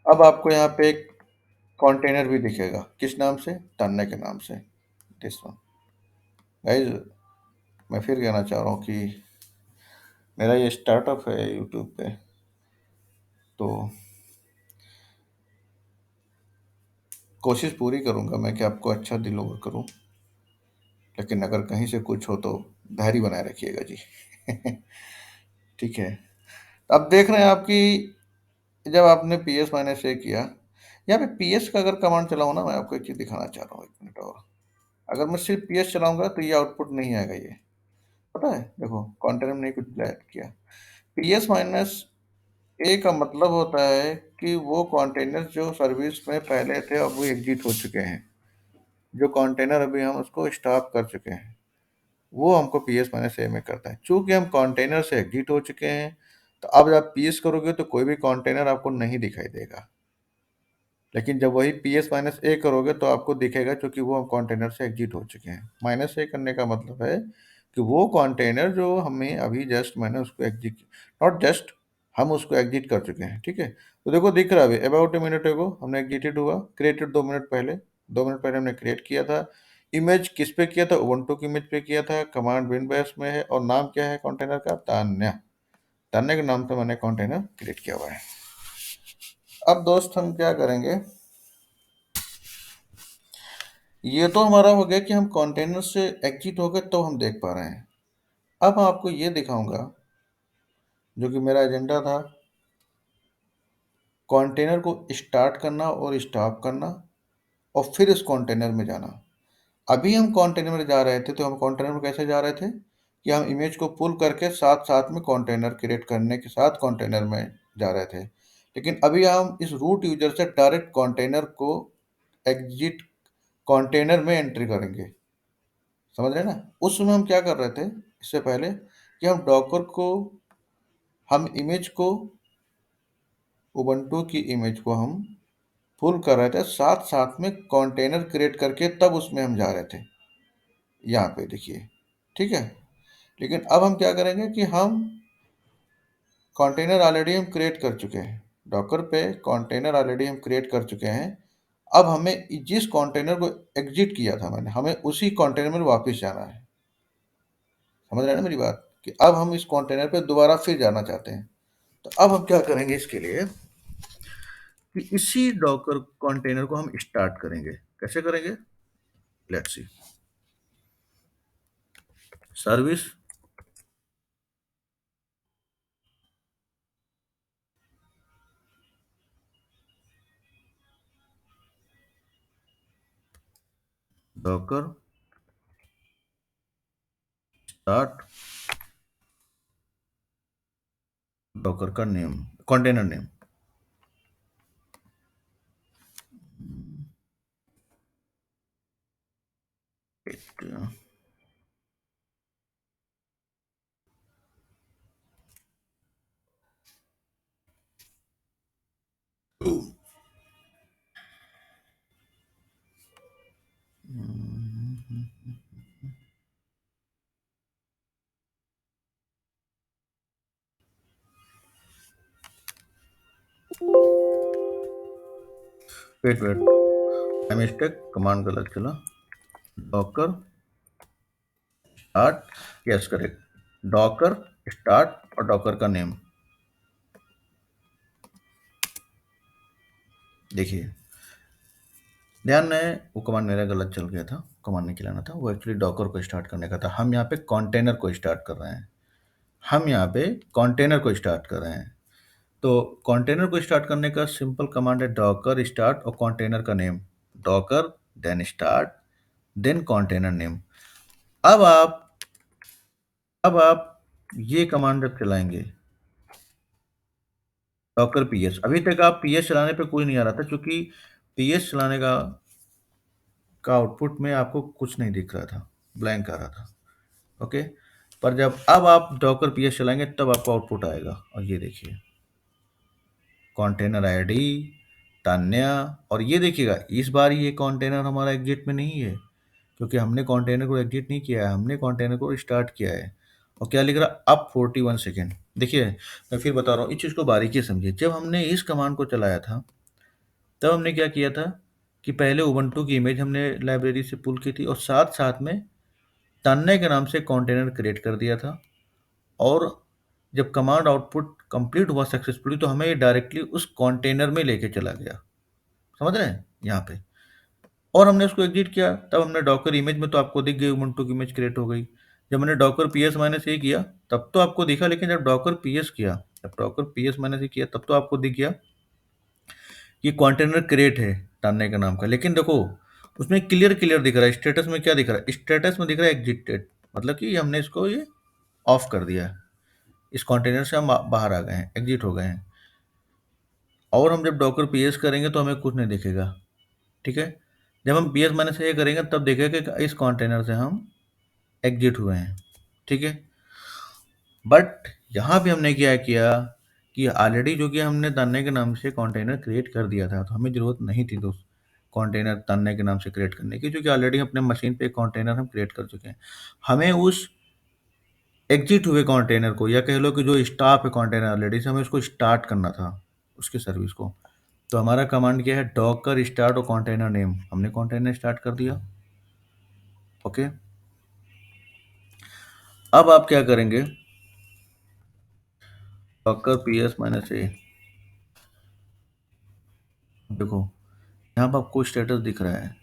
अब आपको यहाँ पे एक कंटेनर भी दिखेगा, किस नाम से, तन्ने के नाम से, दिस वन। गाइज, मैं फिर कहना चाह रहा हूँ कि मेरा ये स्टार्टअप है यूट्यूब पे, तो कोशिश पूरी करूँगा मैं कि आपको अच्छा डिलीवर करूँ, लेकिन अगर कहीं से कुछ हो तो धैर्य बनाए रखिएगा जी। ठीक है। अब देख रहे हैं आपकी, जब आपने पी एस माइनस ए किया, यहाँ पे पी एस का अगर कमांड चलाऊँ ना, मैं आपको एक चीज़ दिखाना चाह रहा हूँ, 1 मिनट और। अगर मैं सिर्फ पी एस चलाऊंगा तो ये आउटपुट नहीं आएगा, ये पता है, देखो कंटेनर में नहीं कुछ ऐड किया। पी एस माइनस ए का मतलब होता है कि वो कंटेनर जो सर्विस में पहले थे अब वो एग्जिट हो चुके हैं। जो कंटेनर अभी हम उसको स्टॉप कर चुके हैं, वो हमको पी एस माइनस ए में करता है। चूंकि हम कंटेनर से एग्जिट हो चुके हैं, तो अब जब पी एस करोगे तो कोई भी कंटेनर आपको नहीं दिखाई देगा, लेकिन जब वही पी एस माइनस ए करोगे तो आपको दिखेगा, क्योंकि वो हम कंटेनर से एग्जिट हो चुके हैं। माइनस ए करने का मतलब है कि वो कंटेनर जो हमें अभी जस्ट मैंने उसको एग्जिट, नॉट जस्ट, हम उसको एग्जिट कर चुके हैं, ठीक है। तो देखो दिख रहा है, अभी अबाउट ए मिनट एगो हमने एग्जिटेड हुआ, क्रिएटेड 2 मिनट पहले, 2 मिनट पहले हमने क्रिएट किया था। इमेज किस पे किया था, उबंटू की इमेज पे किया था, कमांड विन बेस में है, और नाम क्या है कंटेनर का, तान्या। तान्या के नाम से मैंने कंटेनर क्रिएट किया हुआ है। अब दोस्त हम क्या करेंगे, ये तो हमारा हो गया कि हम कंटेनर से एग्जिट हो गए तो हम देख पा रहे हैं। अब मैं आपको ये दिखाऊंगा, जो कि मेरा एजेंडा था, कंटेनर को स्टार्ट करना और स्टॉप करना, और फिर इस कंटेनर में जाना। अभी हम कंटेनर में जा रहे थे, तो हम कंटेनर में कैसे जा रहे थे कि हम इमेज को पुल करके साथ साथ में कंटेनर क्रिएट करने के साथ कंटेनर में जा रहे थे। लेकिन अभी हम इस रूट यूजर से डायरेक्ट कंटेनर को एग्जिट, कंटेनर में एंट्री करेंगे, समझ रहे हैं ना। उस समय हम क्या कर रहे थे इससे पहले कि हम डॉकर को, हम इमेज को, उबंटू की इमेज को हम पुल कर रहे थे, साथ साथ में कंटेनर क्रिएट करके तब उसमें हम जा रहे थे, यहाँ पे देखिए, ठीक है। लेकिन अब हम क्या करेंगे कि हम कंटेनर ऑलरेडी हम क्रिएट कर चुके हैं, डॉकर पे कंटेनर ऑलरेडी हम क्रिएट कर चुके हैं। अब हमें जिस कंटेनर को एग्जिट किया था मैंने, हमें उसी कंटेनर में वापस जाना है, समझ रहे हैं ना मेरी बात, कि अब हम इस कंटेनर पे दोबारा फिर जाना चाहते हैं। तो अब हम क्या करेंगे इसके लिए कि इसी डॉकर कंटेनर को हम स्टार्ट करेंगे। कैसे करेंगे, let's see. Service, Docker start, Docker का name, container name, wait I mistake, command गलत चला। Docker start, yes correct, Docker start और डॉकर का नेम। देखिए ध्यान में, वो कमांड मेरा गलत चल गया था, कमांड नहीं चलाना था, वो एक्चुअली डॉकर को स्टार्ट करने का था। हम यहाँ पे कंटेनर को स्टार्ट कर रहे हैं, हम यहाँ पे कंटेनर को स्टार्ट कर रहे हैं। तो कंटेनर को स्टार्ट करने का सिंपल कमांड है डॉकर स्टार्ट और कंटेनर का name, Docker then start then container name. अब आप अब आप ये कमांड जब चलाएंगे डॉकर पीएस, अभी तक आप पीएस चलाने पे कोई नहीं आ रहा था, क्योंकि पीएस चलाने का आउटपुट में आपको कुछ नहीं दिख रहा था, ब्लैंक आ रहा था। ओके, पर जब अब आप डॉकर पीएस चलाएंगे तब आपको आउटपुट आएगा, और ये देखिए कंटेनर आईडी तान्या, और ये देखिएगा इस बार ये कंटेनर हमारा एग्जिट में नहीं है, क्योंकि हमने कंटेनर को एग्जिट नहीं किया है, हमने कंटेनर को स्टार्ट किया है। और क्या लिख रहा, अप 41 सेकेंड। देखिए मैं फिर बता रहा हूँ, इस चीज़ को बारीकी से समझिए। जब हमने इस कमांड को चलाया था तब हमने क्या किया था कि पहले उबंटू की इमेज हमने लाइब्रेरी से पुल की थी, और साथ साथ में तान्या के नाम से कंटेनर क्रिएट कर दिया था। और जब कमांड आउटपुट कंप्लीट हुआ सक्सेसफुली तो हमें ये डायरेक्टली उस कंटेनर में लेके चला गया, समझ रहे हैं यहाँ पे। और हमने उसको एग्जिट किया, तब हमने डॉकर इमेज में तो आपको दिख गई उबंटू की इमेज क्रिएट हो गई। जब मैंने डॉकर पी एस माइनस ए किया तब तो आपको दिखा, लेकिन जब डॉकर पी एस किया, जब डॉकर पी एस माइनस ए किया तब तो आपको दिख गया कि कंटेनर क्रिएट है तान्या के नाम का। लेकिन देखो उसमें क्लियर क्लियर दिख रहा है, स्टेटस में क्या दिख रहा है, स्टेटस में दिख रहा है एग्जिटेड, मतलब कि हमने इसको ये ऑफ कर दिया है, इस कंटेनर से हम बाहर आ गए हैं, एग्जिट हो गए हैं। और हम जब डॉकर पी एस करेंगे तो हमें कुछ नहीं दिखेगा, ठीक है। जब हम पी एस माइनस ए करेंगे तब देखेगा कि इस कंटेनर से हम एग्जिट हुए हैं, ठीक है। बट यहाँ पे हमने क्या किया कि ऑलरेडी जो कि हमने तान्या के नाम से कंटेनर क्रिएट कर दिया था, तो हमें ज़रूरत नहीं थी दोस्त कंटेनर तान्या के नाम से क्रिएट करने की, क्योंकि ऑलरेडी अपने मशीन पे कंटेनर हम क्रिएट कर चुके हैं। हमें उस एग्जिट हुए कंटेनर को, या कह लो कि जो स्टॉप है कंटेनर ऑलरेडी से, हमें उसको स्टार्ट करना था, उसकी सर्विस को। तो हमारा कमांड क्या है, डॉकर स्टार्ट और कंटेनर नेम, हमने कंटेनर स्टार्ट कर दिया। ओके, अब आप क्या करेंगे, डॉकर पी एस माइनस ए, देखो यहाँ पर आपको स्टेटस दिख रहा है,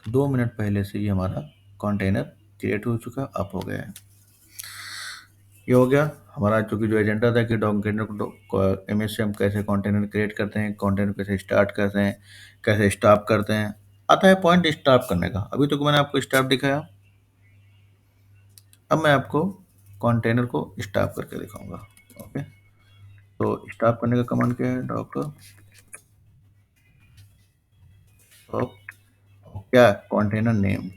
2 मिनट पहले से ये हमारा कंटेनर क्रिएट हो चुका, अप हो गया है। ये हो गया हमारा, चूंकि जो एजेंडा था कि कंटेनर को इमेज से हम कैसे कंटेनर क्रिएट करते हैं, कंटेनर कैसे स्टार्ट करते हैं, कैसे स्टॉप करते हैं। आता है पॉइंट स्टॉप करने का। अभी तक मैंने आपको स्टॉप दिखाया, अब मैं आपको कंटेनर को स्टॉप करके दिखाऊंगा। ओके, तो स्टॉप करने का कमांड क्या है, डॉकर स्टॉप, क्या कंटेनर नेम।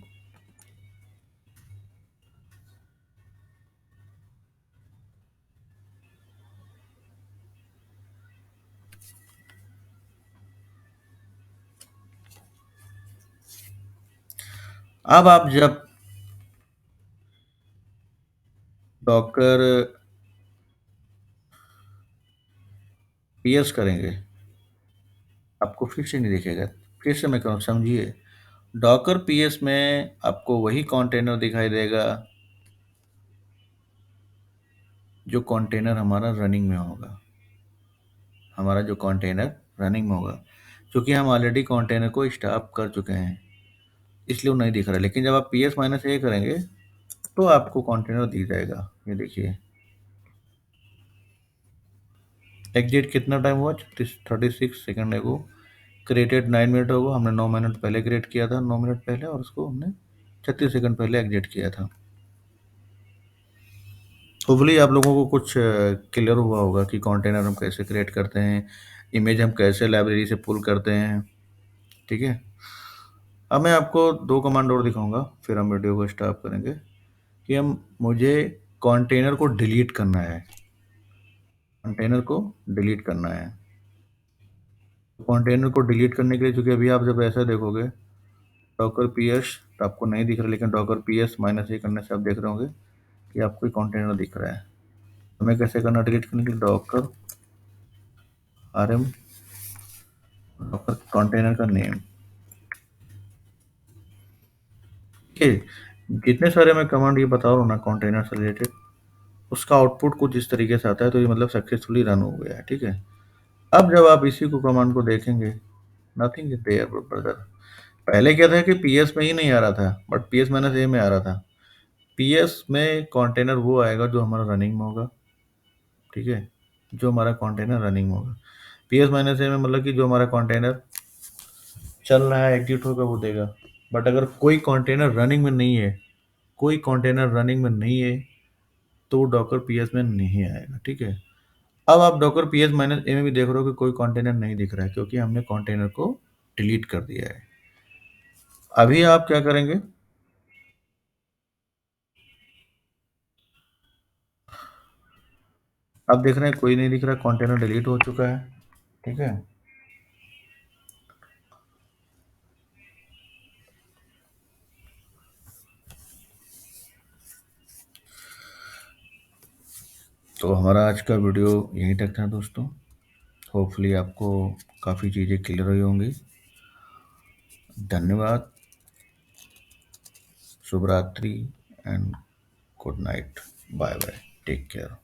अब आप जब डॉकर पीएस करेंगे आपको फिर से नहीं दिखेगा, फिर से मैं कहूँ समझिए, डॉकर पीएस में आपको वही कंटेनर दिखाई देगा जो कंटेनर हमारा रनिंग में होगा, हमारा जो कंटेनर रनिंग में होगा, क्योंकि हम ऑलरेडी कंटेनर को स्टॉप कर चुके हैं, इसलिए वो नहीं दिख रहा। लेकिन जब आप पी एस माइनस ए करेंगे तो आपको कंटेनर दिख जाएगा। ये देखिए एग्जिट कितना टाइम हुआ, 36 सेकेंड एगो, क्रिएटेड 9 मिनट होगा, हमने 9 मिनट पहले क्रिएट किया था, 9 मिनट पहले, और उसको हमने 36 सेकेंड पहले एग्जिट किया था। होपफुली आप लोगों को कुछ क्लियर हुआ होगा कि कंटेनर हम कैसे क्रिएट करते हैं, इमेज हम कैसे लाइब्रेरी से पुल करते हैं, ठीक है। अब मैं आपको 2 कमांड और दिखाऊंगा, फिर हम वीडियो को स्टॉप करेंगे, कि हम मुझे कंटेनर को डिलीट करना है, कंटेनर को डिलीट करना है। कंटेनर को डिलीट करने के लिए, चूंकि अभी आप जब ऐसा देखोगे डॉकर पी एस तो आपको नहीं दिख रहा, लेकिन डॉकर पी एस माइनस ए करने से आप देख रहे होंगे कि आपको कंटेनर दिख रहा है। हमें कैसे करना डिलीट करने के लिए, डॉकर आर एम कंटेनर का नेम, ठीक है। जितने सारे मैं कमांड ये बता रहा हूँ ना कंटेनर से रिलेटेड, उसका आउटपुट कुछ इस तरीके से आता है, तो ये मतलब सक्सेसफुली रन हो गया है, ठीक है। अब जब आप इसी को कमांड को देखेंगे, नथिंग इज देयर ब्रदर। पहले क्या था कि पीएस में ही नहीं आ रहा था, बट पीएस माइनस ए में आ रहा था। पीएस में कंटेनर वो आएगा जो हमारा रनिंग में होगा, ठीक है, जो हमारा कंटेनर रनिंग में होगा। पीएस माइनस ए में मतलब कि जो हमारा कंटेनर चल रहा है, एग्जिट होगा, वो देगा। बट अगर कोई कंटेनर रनिंग में नहीं है, कोई कंटेनर रनिंग में नहीं है, तो डॉकर पीएस में नहीं आएगा, ठीक है। अब आप डॉकर पीएस माइनस ए में भी देख रहे हो कि कोई कंटेनर नहीं दिख रहा है, क्योंकि हमने कंटेनर को डिलीट कर दिया है। अभी आप क्या करेंगे, अब देख रहे हैं कोई नहीं दिख रहा, कंटेनर डिलीट हो चुका है, ठीक है। तो हमारा आज का वीडियो यहीं तक था दोस्तों। होपफुली आपको काफ़ी चीज़ें क्लियर हुई होंगी। धन्यवाद, शुभ रात्रि and good night, bye bye, take care.